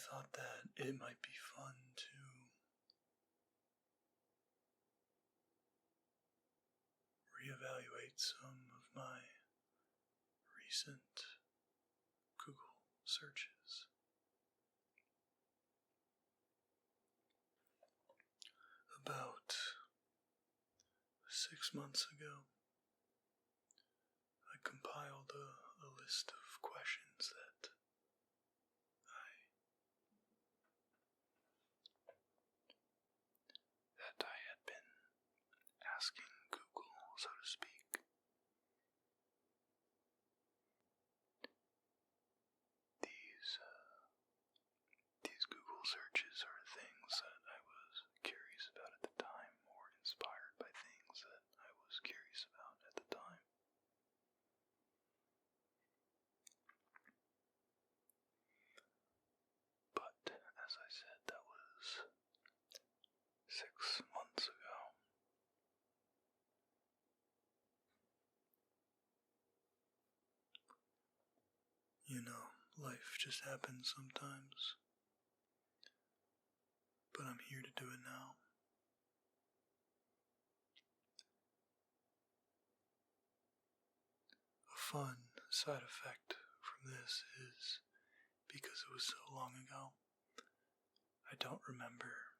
thought that it might be fun to reevaluate some of my recent Google searches. About 6 months ago, I compiled a list of questions that I had been asking Google, so to speak. These Google searches are things that I was curious about at the time, or inspired by things that I was curious about at the time. But, as I said, that was 6 months ago. You know, life just happens sometimes. But I'm here to do it now. A fun side effect from this is, because it was so long ago, I don't remember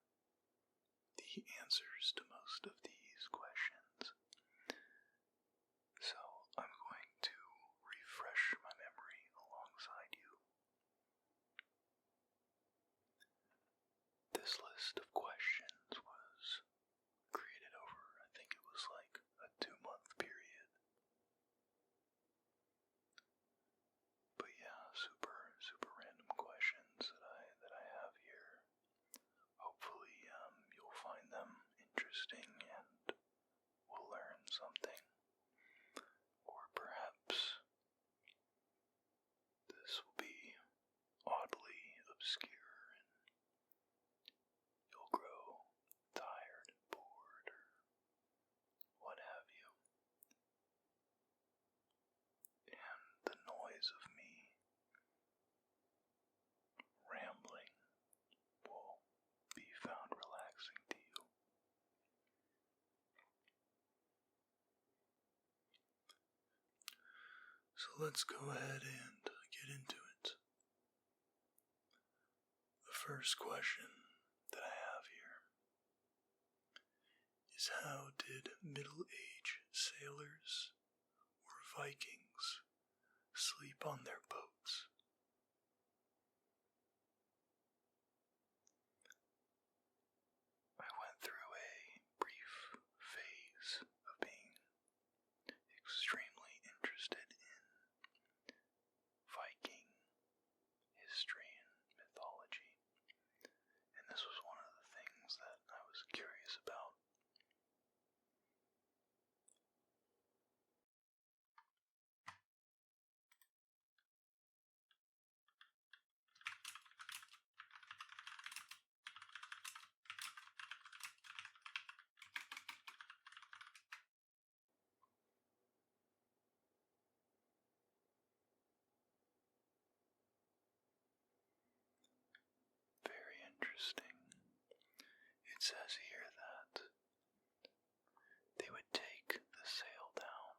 the answers to most of these questions. So I'm going to refresh my memory alongside you. This list of questions was created over, I think it was like a 2-month period. But yeah, super random questions that I have here. Hopefully, you'll find them interesting and will learn something. Or perhaps this will be oddly obscure and you'll grow tired and bored or what have you. And the noise of me rambling will be found relaxing to you. So let's go ahead and get into it. The first question that I have here is, how did middle-aged sailors or Vikings sleep on their boats? I went through a brief phase of being extremely interested in Viking history and mythology, and this was one of the things that I was curious about. Very interesting. It says here that they would take the sail down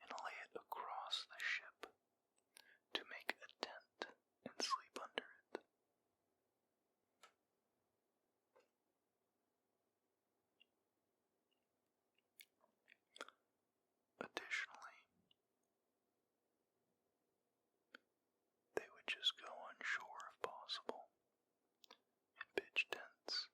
and lay it across the ship to make a tent and sleep under it. Additionally, they would just go on shore if possible and pitch tents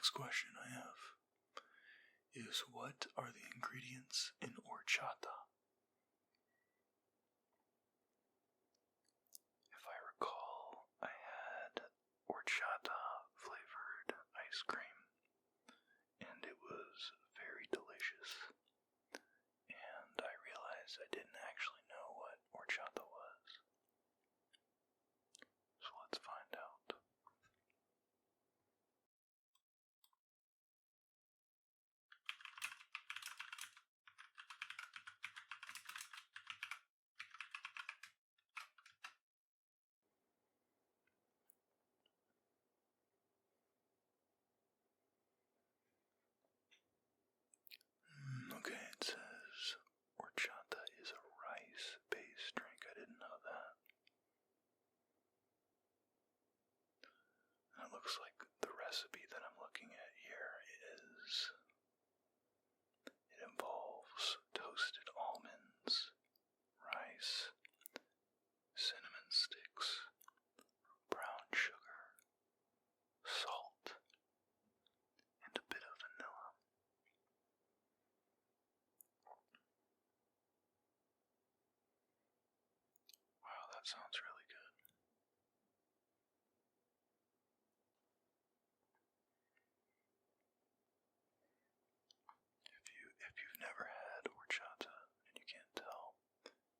next question I have is, what are the ingredients in horchata? If I recall, I had horchata flavored ice cream, and it was very delicious. And I realized I didn't actually know what horchata was. So let's find out. Okay, it says horchata is a rice-based drink. I didn't know that. And it looks like the recipe that I'm looking at here involves toasted almonds, rice, cinnamon sticks, brown sugar, salt, and a bit of vanilla. Wow, that sounds really good. If you've never had horchata and you can't tell,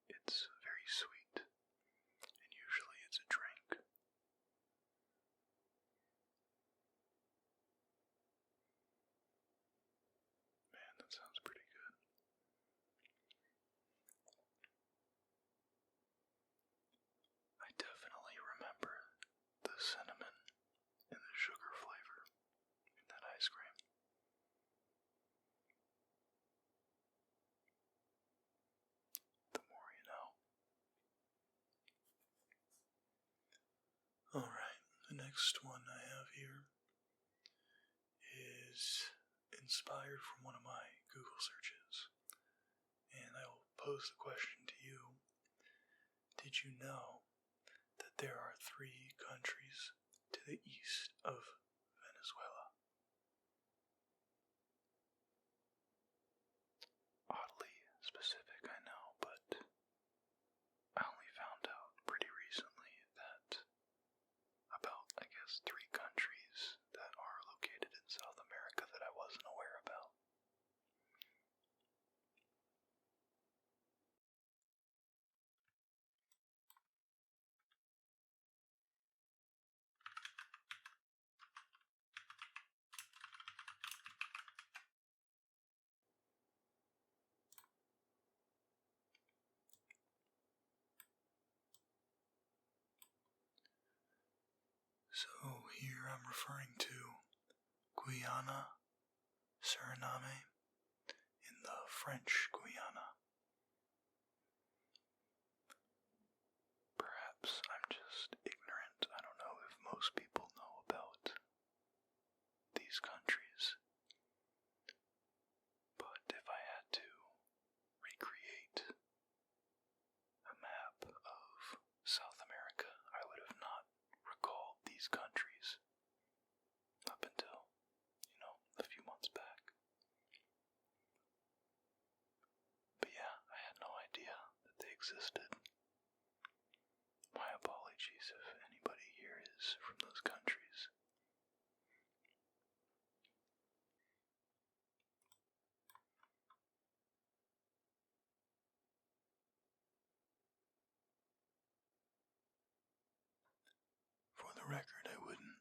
it's very sweet, and usually it's a drink. Man, that sounds pretty good. I definitely remember the cinnamon and the sugar flavor in that ice cream. The more you know. Alright, the next one I have here is inspired from one of my Google searches. And I will pose the question to you. Did you know that there are 3 countries to the east of Venezuela? Oddly specific, I know, but I only found out pretty recently that about, 3 countries that are located in South America that I wasn't aware about. So here I'm referring to Guyana, Suriname, and the French Guiana. Perhaps I'm just ignorant. I don't know if most people know about these countries. But if I had to recreate a map of South America, I would have not recalled these countries up until, a few months back. But yeah, I had no idea that they existed. My apologies if anybody here is from those countries. For the record, I wouldn't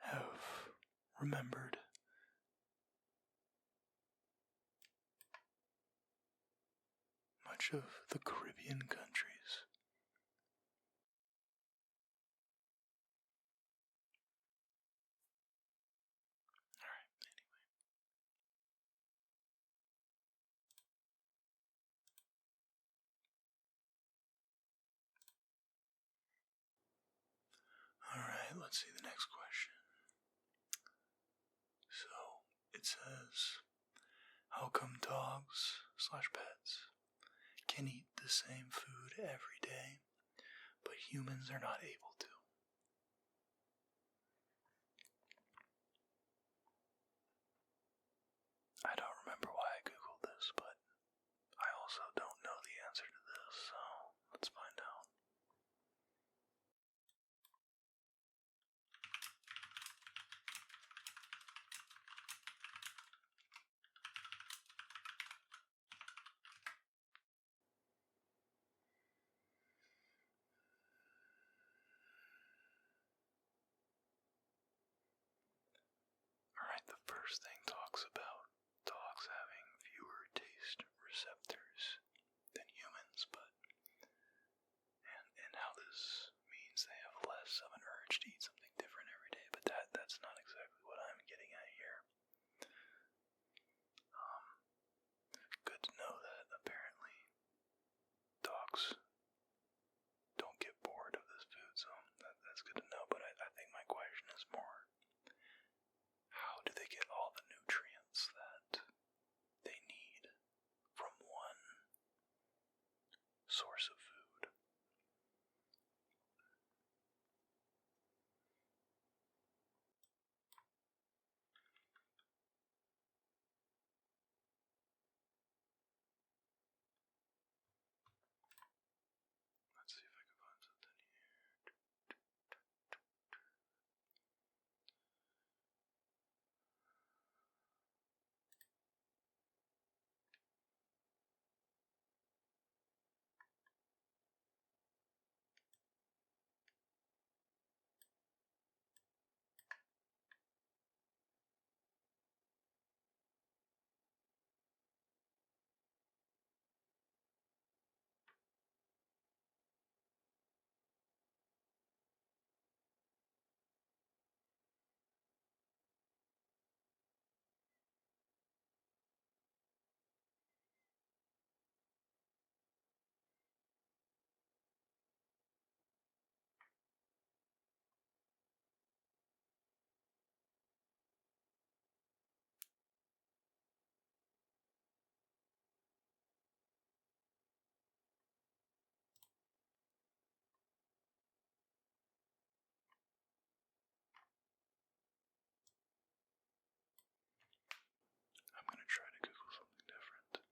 have remembered much of the Caribbean countries. Alright, anyway. Alright, let's see the next question. So, it says, how come dogs/pets can eat the same food every day, but humans are not able to? the first thing talks about dogs having fewer taste receptors than humans, and how this means they have less of an urge to eat something different every day, but that's not exactly what I'm getting at here. Good to know that apparently dogs don't get bored of this food, so that's good to know, but I think my question is more, how do they get all the nutrients that they need from one source of food? Let's see if I can find something here. I'm gonna try to Google something different.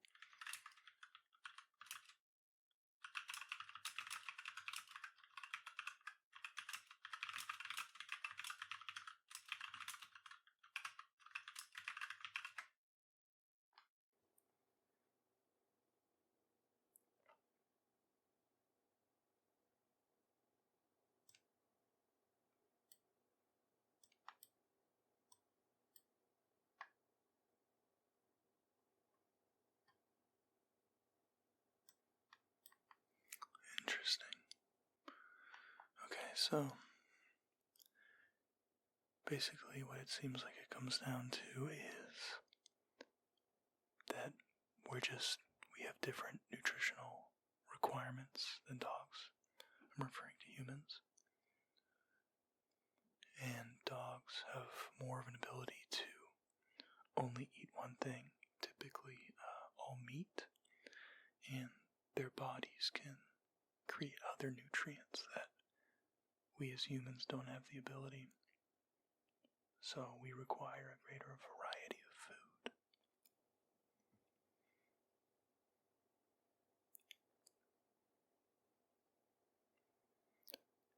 Interesting. Okay, so basically what it seems like it comes down to is that we have different nutritional requirements than dogs. I'm referring to humans. And dogs have more of an ability to only eat one thing, typically all meat, and their bodies can create other nutrients that we as humans don't have the ability. So we require a greater variety of food.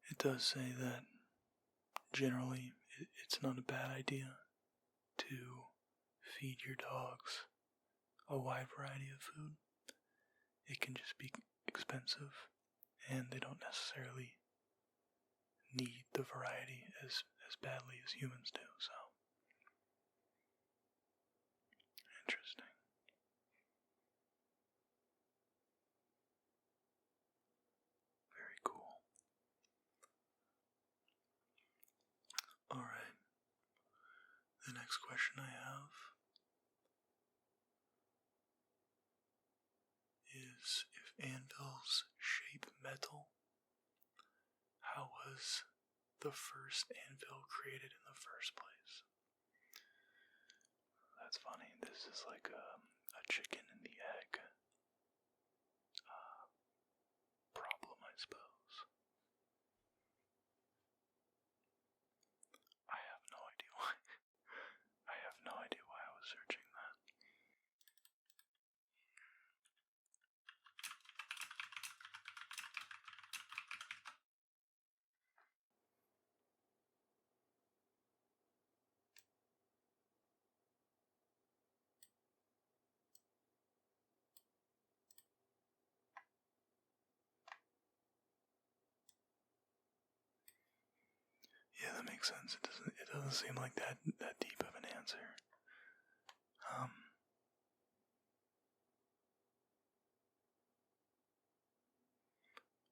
It does say that generally it's not a bad idea to feed your dogs a wide variety of food. It can just be expensive, and they don't necessarily need the variety as badly as humans do, so. Interesting. Very cool. Alright. The next question I have is, if anvils shape metal, how was the first anvil created in the first place? That's funny. This is like a chicken and the egg problem, I suppose. I have no idea why. I have no idea why I was searching that. Yeah, that makes sense. It doesn't seem like that deep of an answer.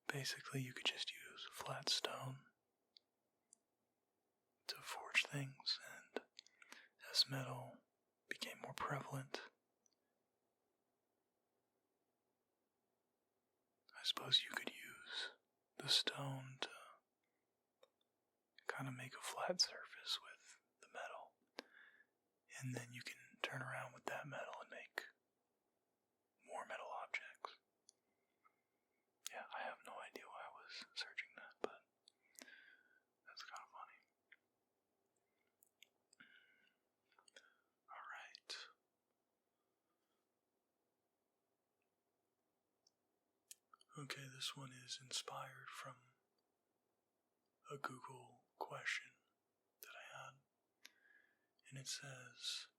Basically, you could just use flat stone to forge things, and as metal became more prevalent, I suppose you could use the stone to kind of make a flat surface with the metal, and then you can turn around with that metal and make more metal objects. Yeah, I have no idea why I was searching that, but that's kind of funny. Alright. Okay, this one is inspired from a Google question that I had, and it says,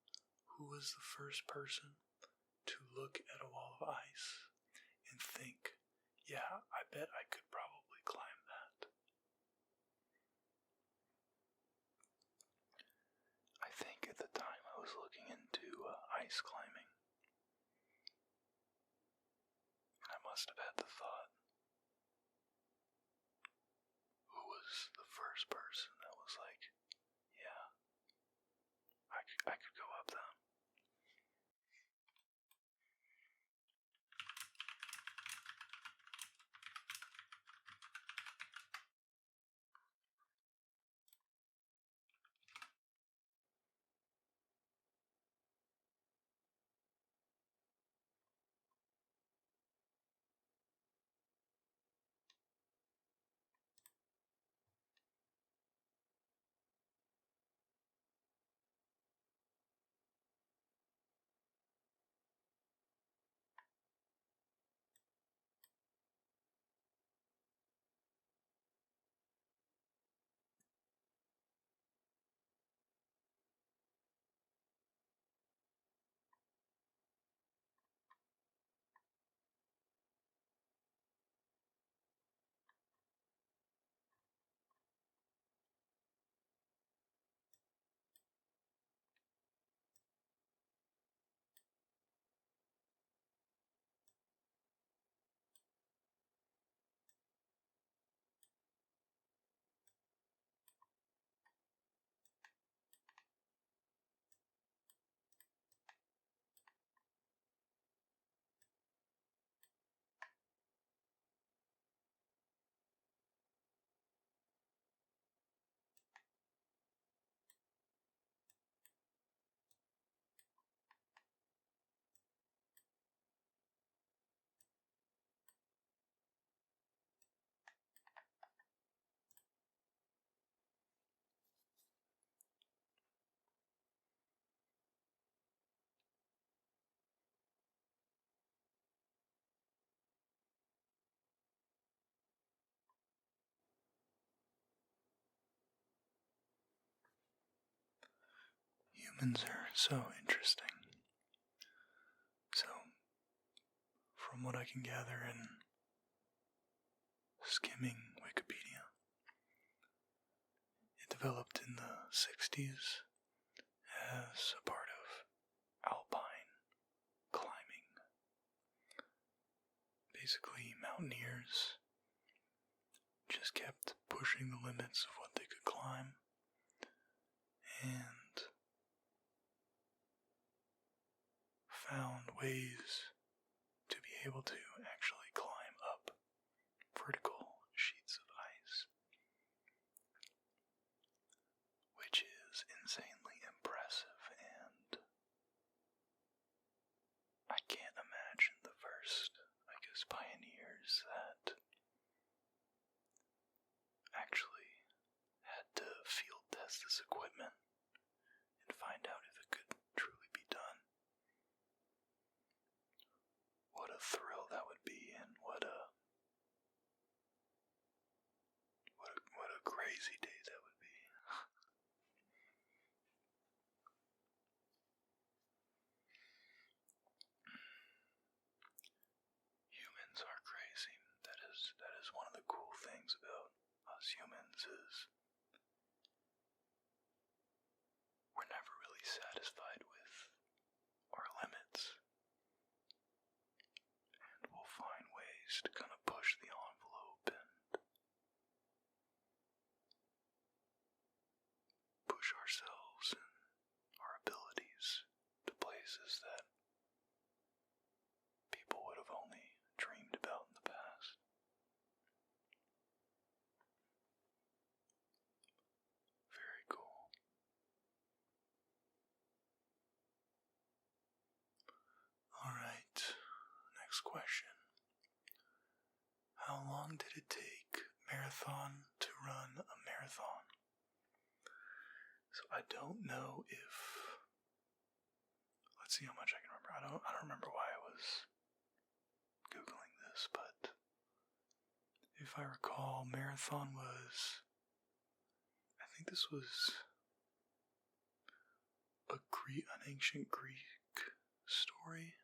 who was the first person to look at a wall of ice and think, yeah, I bet I could probably climb that? I think at the time I was looking into ice climbing, and I must have had the thought, who was the first person that was like, yeah, I could go up that? Humans are so interesting. So, from what I can gather in skimming Wikipedia, it developed in the 60s as a part of alpine climbing. Basically, mountaineers just kept pushing the limits of what they could climb, and found ways to be able to actually climb up vertical sheets of ice, which is insanely impressive, and I can't imagine the first, pioneers that actually had to field test this equipment and find out if it could truly be done. What a thrill that would be, and what a crazy day that would be. Humans are crazy. That is one of the cool things about us humans is we're never really satisfied. satisfied with our limits, and we'll find ways to kind of push the envelope and push ourselves and our abilities to places that people would have only dreamed about in the past. Very cool. Alright, next question. How long did it take Marathon to run a marathon? So I don't know if... Let's see how much I can remember. I don't remember why I was Googling this, but if I recall, Marathon was... I think this was an ancient Greek story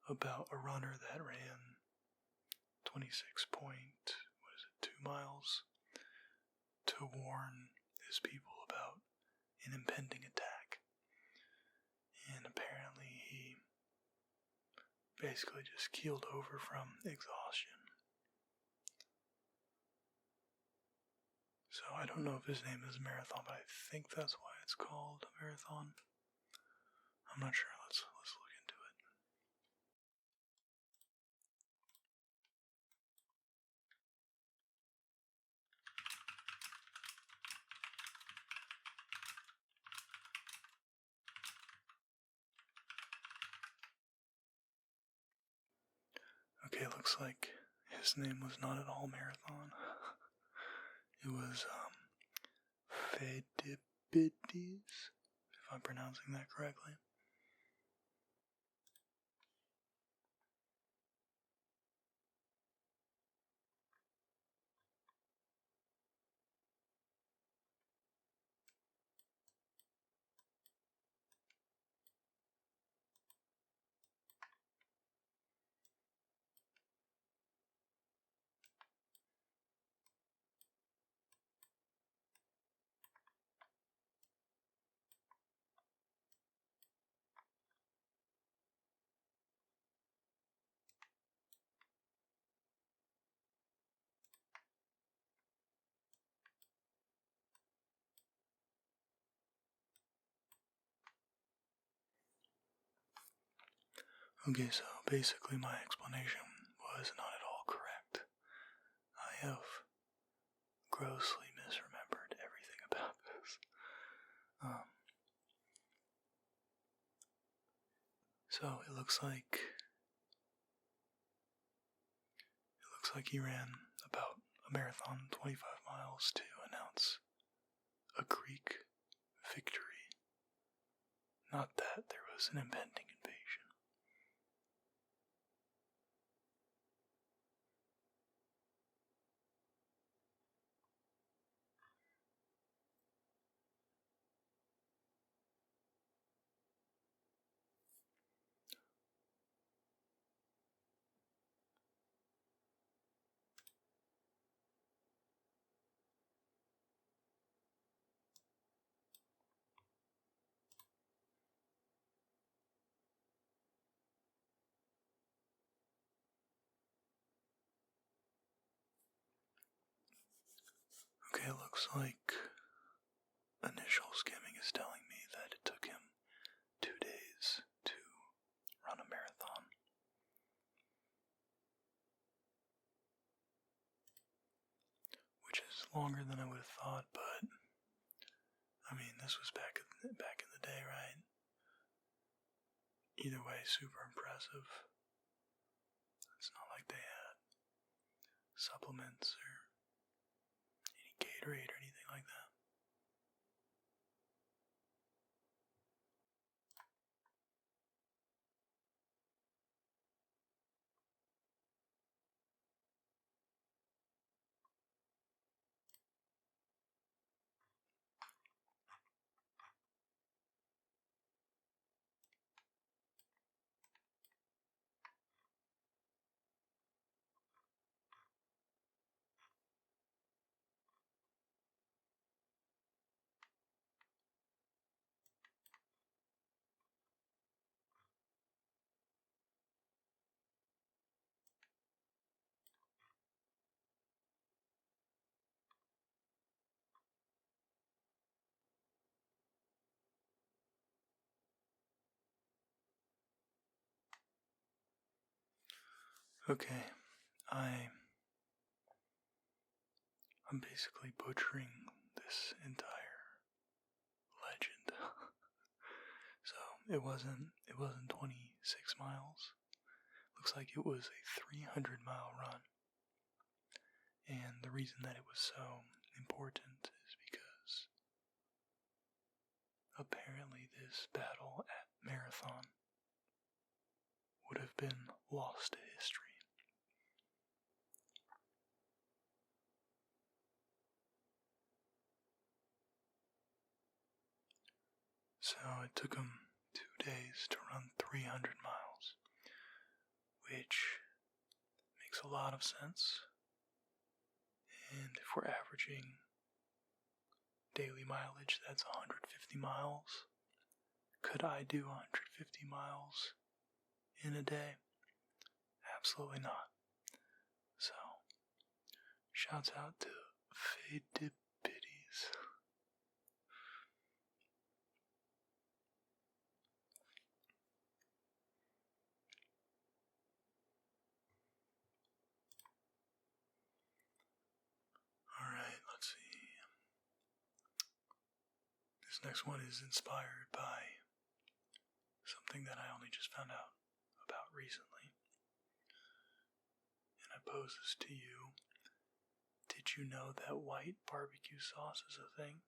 about a runner that ran 2 miles to warn his people about an impending attack. And apparently he basically just keeled over from exhaustion. So I don't know if his name is Marathon, but I think that's why it's called a marathon. I'm not sure. Let's look into it. Okay, looks like his name was not at all Marathon. It was Pheidippides, if I'm pronouncing that correctly. Okay, so basically my explanation was not at all correct. I have grossly misremembered everything about this. So it looks like he ran about a marathon, 25 miles, to announce a Greek victory. Not that there was an impending invasion. Okay, it looks like initial skimming is telling me that it took him 2 days to run a marathon. Which is longer than I would have thought, but I mean, this was back in the day, right? Either way, super impressive. It's not like they had supplements or any Gatorade or anything like that. Okay, I'm basically butchering this entire legend. So it wasn't 26 miles. Looks like it was a 300-mile run. And the reason that it was so important is because apparently this battle at Marathon would have been lost to history. So it took him 2 days to run 300 miles, which makes a lot of sense. And if we're averaging daily mileage, that's 150 miles. Could I do 150 miles in a day? Absolutely not. So, shouts out to Fadipities. Alright, let's see. This next one is inspired by something that I only just found out about recently. And I pose this to you. Did you know that white barbecue sauce is a thing?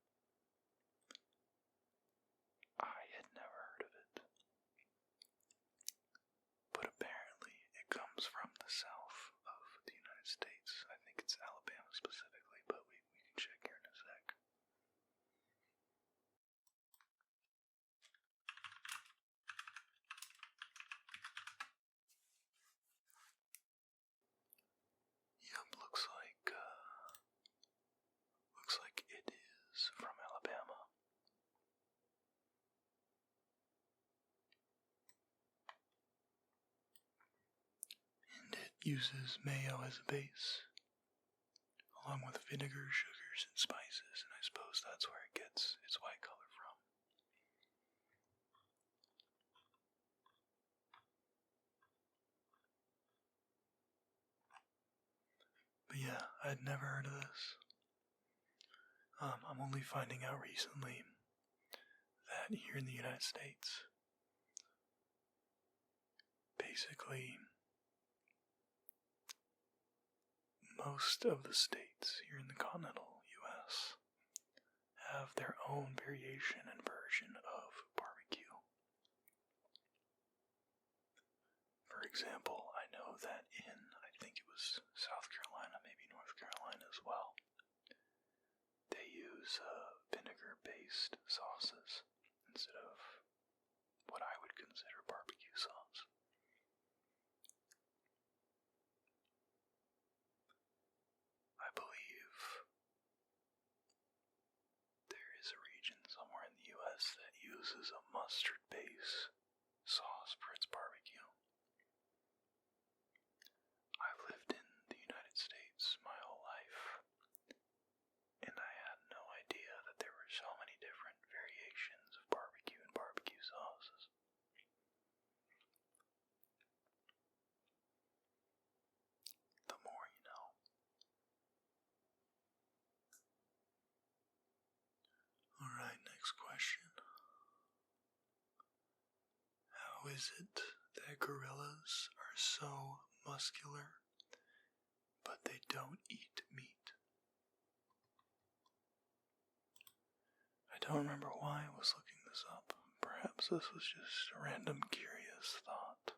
I had never heard of it. But apparently it comes from the south of the United States. I think it's Alabama specifically, but we can check here in a sec. Yep, looks like it is from Alabama. And it uses mayo as a base, along with vinegar, sugars, and spices, and I suppose that's where it gets its white color from. But yeah, I'd never heard of this. I'm only finding out recently that here in the United States, basically, most of the states here in the continental U.S. have their own variation and version of barbecue. For example, I know that I think it was South Carolina, maybe North Carolina as well, they use vinegar-based sauces instead of what I would consider barbecue sauce. I believe there is a region somewhere in the U.S. that uses a mustard-based sauce for its barbecue. I've lived in the United States my whole life, and I had no idea that there were so many different variations of barbecue and barbecue sauces. The more you know. Alright, next question. How is it that gorillas are so muscular, but they don't eat meat? I don't remember why I was looking this up. Perhaps this was just a random curious thought.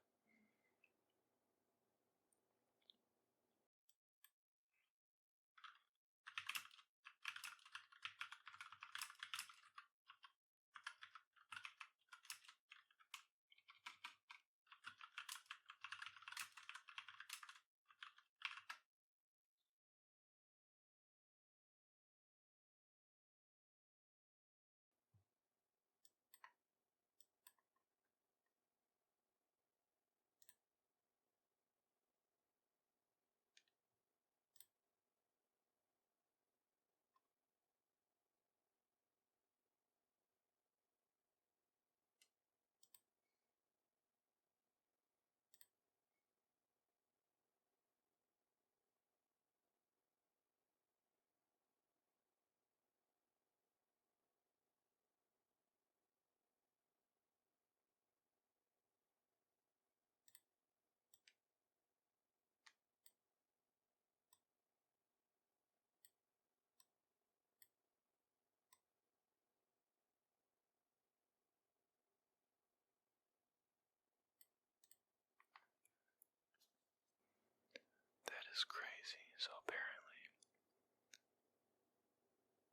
is crazy. So apparently,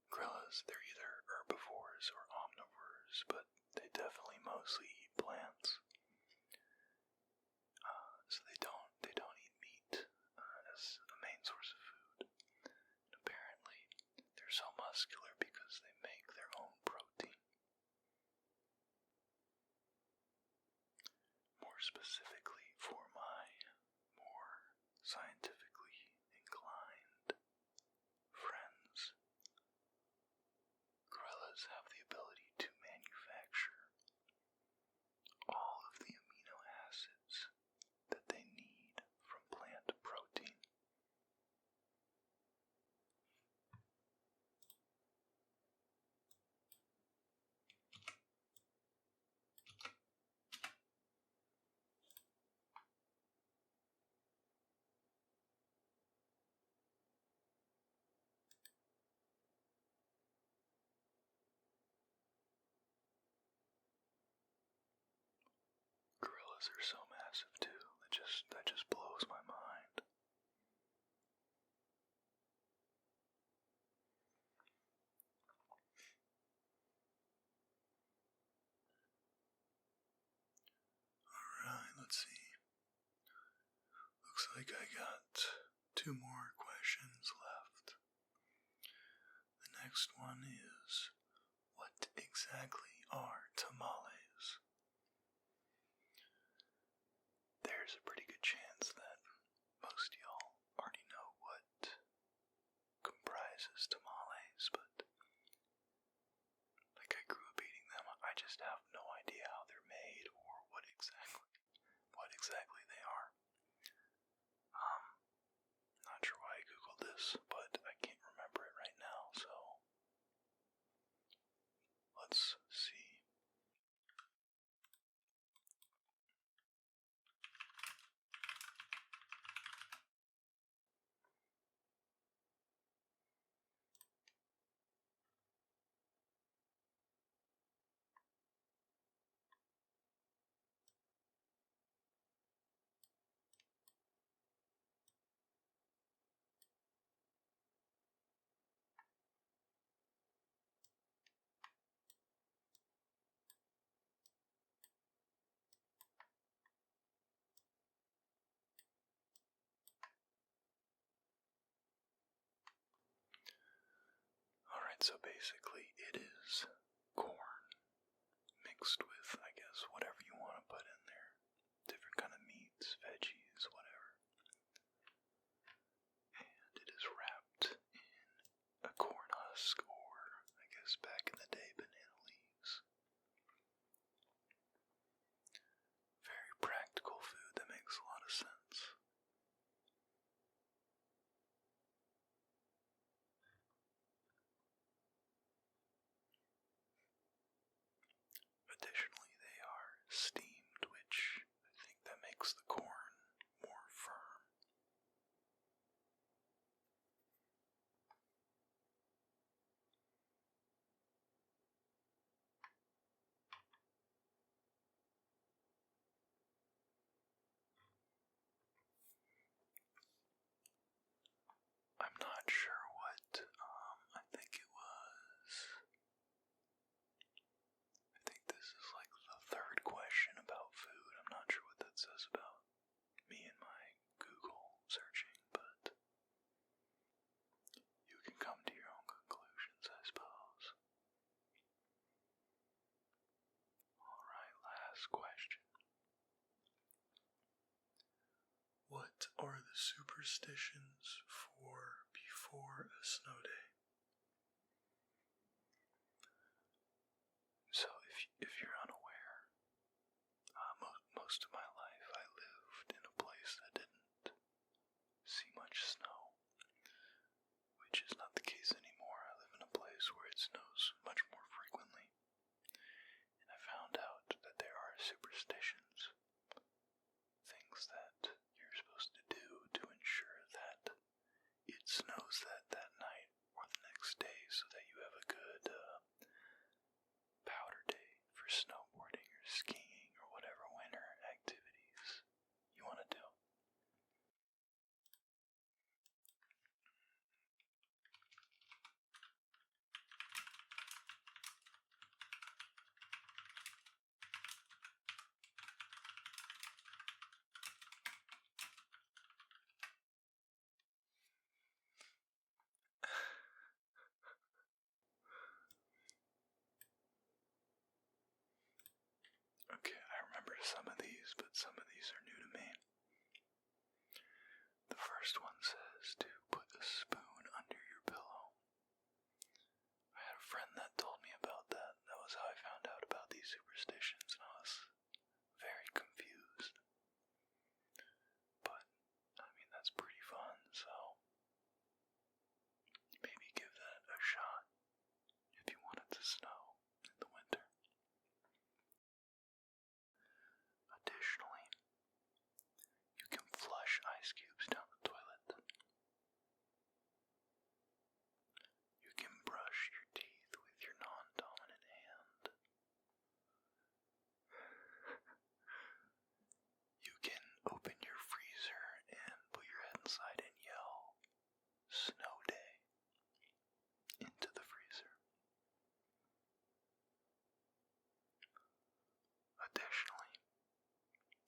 gorillas, they're either herbivores or omnivores, but they definitely mostly eat plants. So they don't eat meat as a main source of food. And apparently, they're so muscular because they make their own protein. More specifically, for my more scientifically inclined friends, gorillas have the ability to manufacture all of the amino acids that they need from plant protein. Gorillas are so massive too, that just blows my mind. Alright, let's see. Looks like I got 2 more questions left. The next one is, what exactly are tamales? There's a pretty good chance that most of y'all already know what comprises tamales, but like I grew up eating them, I just have no idea how they're made or what exactly they are. Not sure why I googled this, but I can't remember it right now, so let's see. Alright, so basically it is corn mixed with, I guess, whatever you want to put in there. Different kind of meats, veggies, whatever. And it is wrapped in a corn husk, or I guess back in the day, banana leaves. Very practical food that makes a lot of sense. Additionally, they are steamed, which I think that makes the corn more firm. I'm not sure what, I think this is like the 3rd question about food. I'm not sure what that says about me and my Google searching, but you can come to your own conclusions, I suppose. Alright, last question. What are the superstitions for before a snow day? So, if you're unaware, most of my life I lived in a place that didn't see much snow, which is not the case anymore. I live in a place where it snows much more frequently, and I found out that there are superstitions, things that you're supposed to do to ensure that it snows that night or the next day, so that you have a good powder day for snowboarding or skiing or whatever winter activities you want to do. some of these, but some of these are new to me. The first one says to put a spoon under your pillow. I had a friend that told me about that. That was how I found out about these superstitions, and I was very confused. But, I mean, that's pretty fun, so maybe give that a shot if you want it to snow in the winter. Additionally, you can flush ice cubes down the toilet. You can brush your teeth with your non-dominant hand. You can open your freezer and put your head inside and yell, "Snow day," into the freezer. Additionally,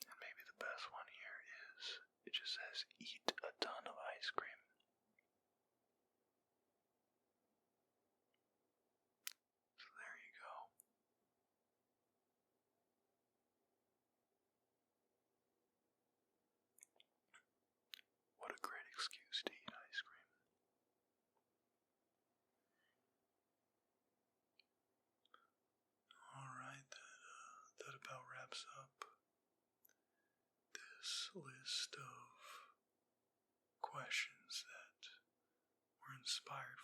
and maybe the best one here is, it just says eat a ton of ice cream. So there you go. What a great excuse to eat ice cream. Alright, that about wraps up this list of questions that were inspired